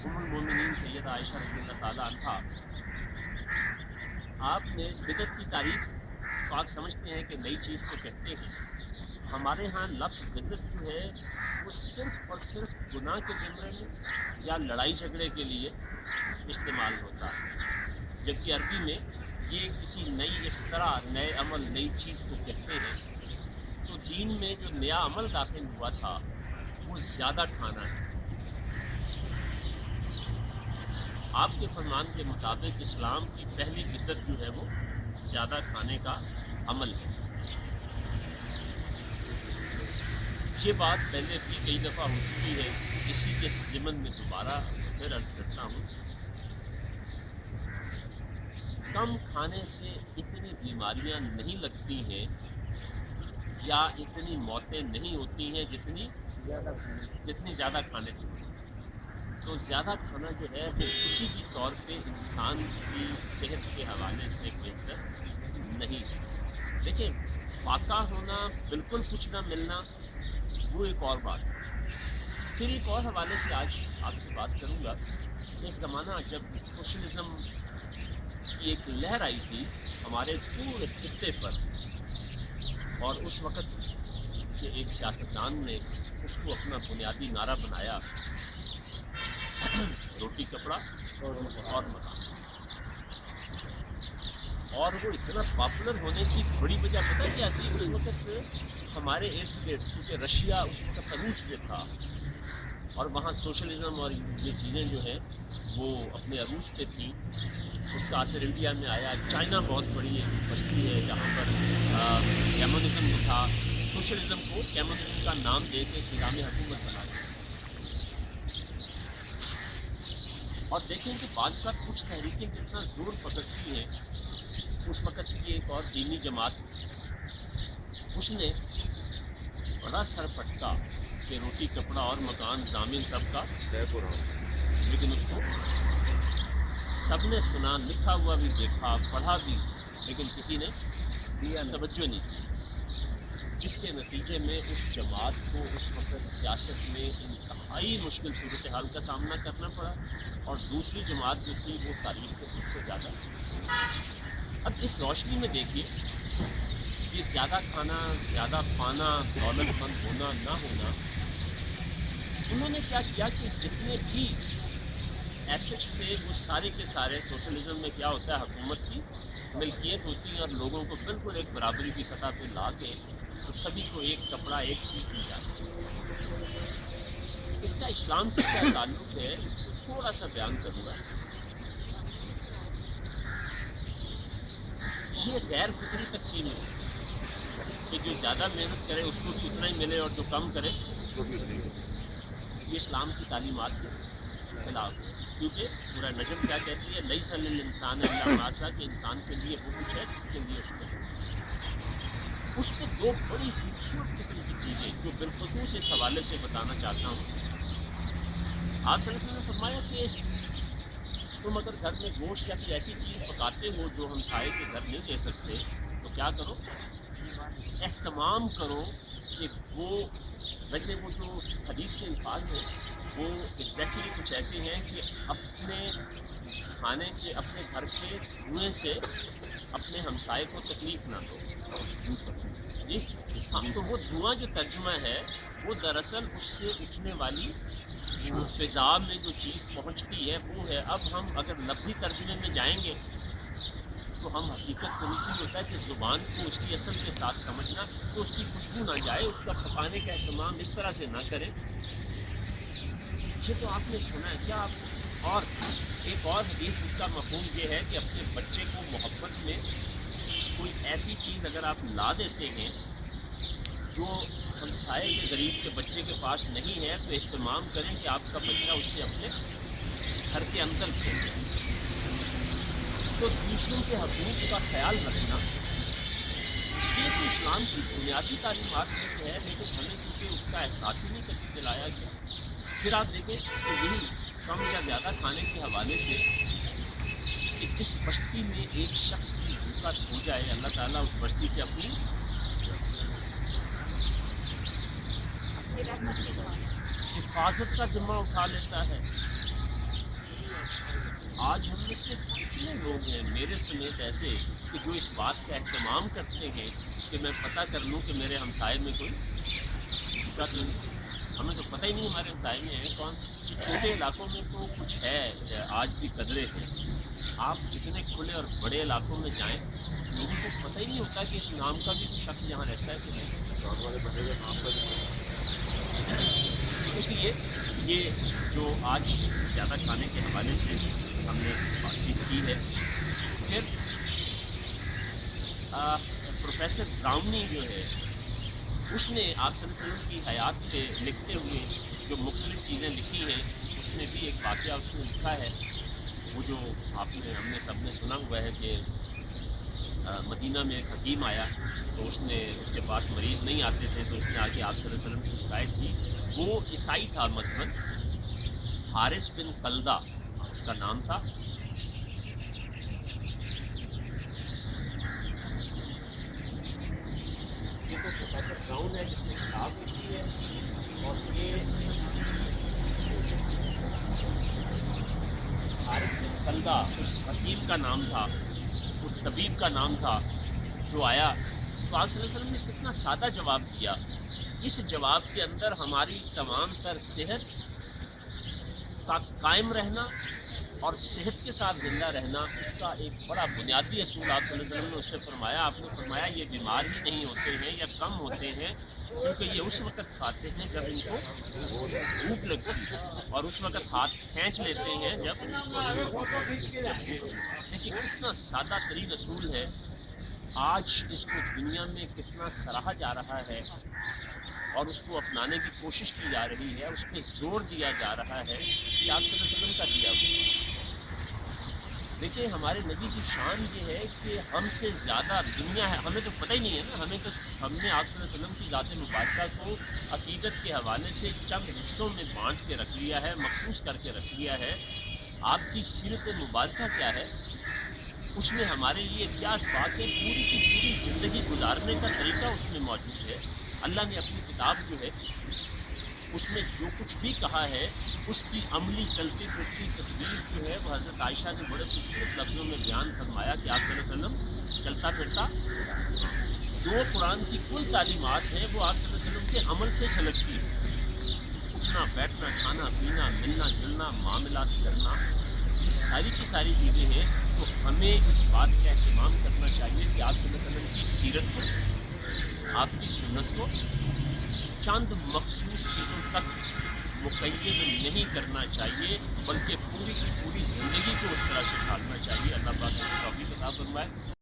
उम्मुल मोमिनीन सैयदा आयशा रज़ियल्लाहु ताला अन्हा, आपने बिदअत की तारीफ तो आप समझते हैं कि नई चीज़ को कहते हैं। हमारे यहाँ लफ्ज़ बिदअत जो है वो सिर्फ़ और सिर्फ गुनाह के ज़िम्रे में या लड़ाई झगड़े के लिए इस्तेमाल होता है, जबकि अरबी में ये किसी नई इख्तरा, नए अमल, नई चीज़ को कहते हैं। तो दीन में जो नया अमल दाखिल हुआ था वो ज़्यादा खाना है। आपके फरमान के मुताबिक इस्लाम की पहली बिदअत जो है वो ज़्यादा खाने का अमल है। ये बात पहले भी कई दफ़ा हो चुकी है, इसी के ज़िमन में दोबारा फिर अर्ज़ करता हूँ। कम खाने से इतनी बीमारियाँ नहीं लगती हैं या इतनी मौतें नहीं होती हैं जितनी ज़्यादा खाने से होती हैं। तो ज़्यादा खाना जो है वो किसी भी तौर पे इंसान की सेहत के हवाले से बेहतर नहीं है। देखिए, फाका होना, बिल्कुल कुछ ना मिलना, वो एक और बात है। फिर एक और हवाले से आज आपसे बात करूँगा। एक ज़माना जब सोशलिज़म की एक लहर आई थी हमारे इस पूरे खित्ते पर, और उस वक़्त के एक सियासतदान ने उसको अपना बुनियादी नारा बनाया, रोटी कपड़ा और मकान। और वो इतना पॉपुलर होने की बड़ी वजह पता क्या थी? उस वक़्त हमारे इर्द गिर्द, क्योंकि रशिया उस वक़्त अरूज पे था और वहाँ सोशलिज़म और ये चीज़ें जो हैं वो अपने अरूज पे थी। उसका असर इंडिया में आया। चाइना बहुत बड़ी एक बस्ती है जहाँ पर कम्युनिज़म जो था, सोशलिज़म को कम्युनिज़म का नाम दे के निज़ाम हुकूमत बना दिया। और देखें कि बाज़ का कुछ तहरीकें जितना ज़ोर पकड़ती हैं, उस वक़्त की एक और दीनी जमात उसने बड़ा सर पटका कि रोटी कपड़ा और मकान ज़ामिन सबका, लेकिन उसको सबने सुना, लिखा हुआ भी देखा, पढ़ा भी, लेकिन किसी ने तवज्जो नहीं की, जिसके नतीजे में उस जमात को उस वक़्त सियासत में इंतहाई मुश्किल सूरत हाल का सामना करना पड़ा। और दूसरी जमात जो थी वो तारीख में सबसे ज़्यादा। अब इस रोशनी में देखिए, ये ज़्यादा खाना, ज़्यादा पाना, दौलतमंद होना ना होना, उन्होंने क्या किया कि जितने भी एसेट्स थे वो सारे के सारे, सोशलिज्म में क्या होता है, हुकूमत की मिल्कियत होती है और लोगों को बिल्कुल एक बराबरी की सतह पे ला के तो सभी को एक कपड़ा, एक चीज़ दी जाती है। इसका इस्लाम से क्या ताल्लुक़ है, इसको थोड़ा सा बयान करूँगा। ये गैर फितरी तकसीम है कि जो ज़्यादा मेहनत करे उसको भी उतना ही मिले और जो कम करे उसको भी उतना ही मिले। ये इस्लाम की तालीमात के खिलाफ है, क्योंकि सूरह नजम क्या कहती है, लैसा लिल इंसान इल्ला मा सा, कि इंसान के लिए वो कुछ है जिसके लिए उसने। उस पर दो बड़ी खूबसूरत किस्म की चीज़ें जो बिलखुसूस इस हवाले से बताना चाहता हूँ। आप सल्लल्लाहु अलैहि वसल्लम ने फरमाया कि तुम अगर घर में गोश्त या कोई ऐसी चीज़ पकाते हो जो हमसाये के घर नहीं दे सकते, तो क्या करो, एहतमाम करो कि वो, वैसे वो जो हदीस के अल्फाज हैं वो एग्जैक्टली कुछ ऐसे हैं कि अपने खाने के, अपने घर के धुएँ से अपने हमसाये को तकलीफ़ ना दो जी। हाँ, तो वो धुआं जो तर्जुमा है वो दरअसल उससे उठने वाली वो फ़िज़ा में जो चीज़ पहुँचती है वो है। अब हम अगर लफ्ज़ी तर्जुमे में जाएंगे तो हम हकीकत तो इसी होता है कि ज़ुबान को उसकी असल के साथ समझना, तो उसकी खुशबू ना जाए, उसका पकाने का एहतमाम इस तरह से ना करें। ये तो आपने सुना है क्या? आप और एक और हदीस जिसका मफ़हूम ये है कि अपने बच्चे को मोहब्बत में कोई ऐसी चीज़ अगर आप ला देते हैं जो हमसाये के गरीब के बच्चे के पास नहीं है, तो एहतमाम करें कि आपका बच्चा उससे अपने घर के अंदर खेले। तो दूसरों के हकूक़ का ख्याल रखना, ये तो इस्लाम की बुनियादी तालीमात में से है, लेकिन हमें क्योंकि उसका एहसास ही नहीं कभी दिलाया गया। फिर आप देखें तो यही कम या ज़्यादा खाने के हवाले से कि जिस बस्ती में एक शख्स भी भूखा सो जाए, अल्लाह ताला उस बस्ती से अपनी हिफाजत का ज़िम्मा उठा लेता है। آج ہم میں سے کتنے لوگ ہیں میرے سمیت ایسے کہ جو اس بات کا اہتمام کرتے ہیں کہ میں پتہ کر لوں کہ میرے ہمسائے میں کوئی بھوکا تو نہیں. ہمیں تو پتہ ہی نہیں ہمارے ہمسائے میں ہیں کون. چھوٹے علاقوں میں تو کچھ ہے آج بھی قدرے ہیں. آپ جتنے کھلے اور بڑے علاقوں میں جائیں لوگوں کو پتہ ہی نہیں ہوتا کہ اس نام کا بھی کوئی شخص یہاں رہتا ہے کہ نہیں. گاؤں والے بندے کا نام کا اس لیے یہ جو آج زیادہ کھانے کے حوالے سے ہم نے بات چیت کی ہے. پھر پروفیسر براؤنی جو ہے اس نے آپ صلی اللہ علیہ وسلم کی حیات پہ لکھتے ہوئے جو مختلف چیزیں لکھی ہیں اس میں بھی ایک واقعہ اس نے لکھا ہے. وہ جو ہم نے سب نے سنا ہوا ہے کہ مدینہ میں ایک حکیم آیا تو اس کے پاس مریض نہیں آتے تھے تو اس نے آ کے آپ صلی اللہ علیہ وسلم سے شکایت کی. وہ عیسائی تھا مثلاً حارث بن قلدہ اس کا نام تھا. یہ تو پروفیسر براؤن ہے جس نے کتاب لکھی ہے اور یہ حارث بن قلدہ اس حکیم کا نام تھا, اس طبیب کا نام تھا جو آیا. تو آپ صلی اللہ علیہ وسلم نے کتنا سادہ جواب دیا. اس جواب کے اندر ہماری تمام تر صحت کا قائم رہنا اور صحت کے ساتھ زندہ رہنا اس کا ایک بڑا بنیادی اصول آپ صلی اللہ علیہ وسلم نے اس سے فرمایا. آپ نے فرمایا یہ بیمار ہی نہیں ہوتے ہیں یا کم ہوتے ہیں کیونکہ یہ اس وقت کھاتے ہیں جب ان کو بھوک لگتی ہے اور اس وقت ہاتھ کھینچ لیتے ہیں جب دیکھیے کتنا سادہ ترین اصول ہے. آج اس کو دنیا میں کتنا سراہا جا رہا ہے اور اس کو اپنانے کی کوشش کی جا رہی ہے, اس پہ زور دیا جا رہا ہے کہ آپ صلی اللہ علیہ وسلم کا دیا ہوا. دیکھیں ہمارے نبی کی شان یہ ہے کہ ہم سے زیادہ دنیا ہے ہمیں تو پتہ ہی نہیں ہے نا. ہمیں تو ہم نے آپ صلی اللہ علیہ وسلم کی ذات مبارکہ کو عقیدت کے حوالے سے چند حصوں میں بانٹ کے رکھ لیا ہے, مخصوص کر کے رکھ لیا ہے. آپ کی سیرت مبارکہ کیا ہے, اس میں ہمارے لیے کیا اسباق ہے, پوری کی پوری زندگی گزارنے کا طریقہ اس میں موجود ہے. اللہ نے اپنی کتاب جو ہے اس میں جو کچھ بھی کہا ہے اس کی عملی چلتی پھرتی تصویر جو ہے وہ حضرت عائشہ نے بڑے خوبصورت لفظوں میں بیان فرمایا کہ آپ صلی اللہ علیہ وسلم چلتا پھرتا. جو قرآن کی کوئی تعلیمات ہیں وہ آپ صلی اللہ علیہ وسلم کے عمل سے جھلکتی ہے. اٹھنا بیٹھنا کھانا پینا ملنا جلنا معاملات کرنا یہ ساری کی ساری چیزیں ہیں. تو ہمیں اس بات کا اہتمام کرنا چاہیے کہ آپ صلی اللہ علیہ وسلم کی سیرت کو, آپ کی سنت کو چند مخصوص چیزوں تک مقید نہیں کرنا چاہیے بلکہ پوری کی پوری زندگی کو اس طرح سے ڈھالنا چاہیے. اللہ پاک ہمیں توفیق عطا فرمائے.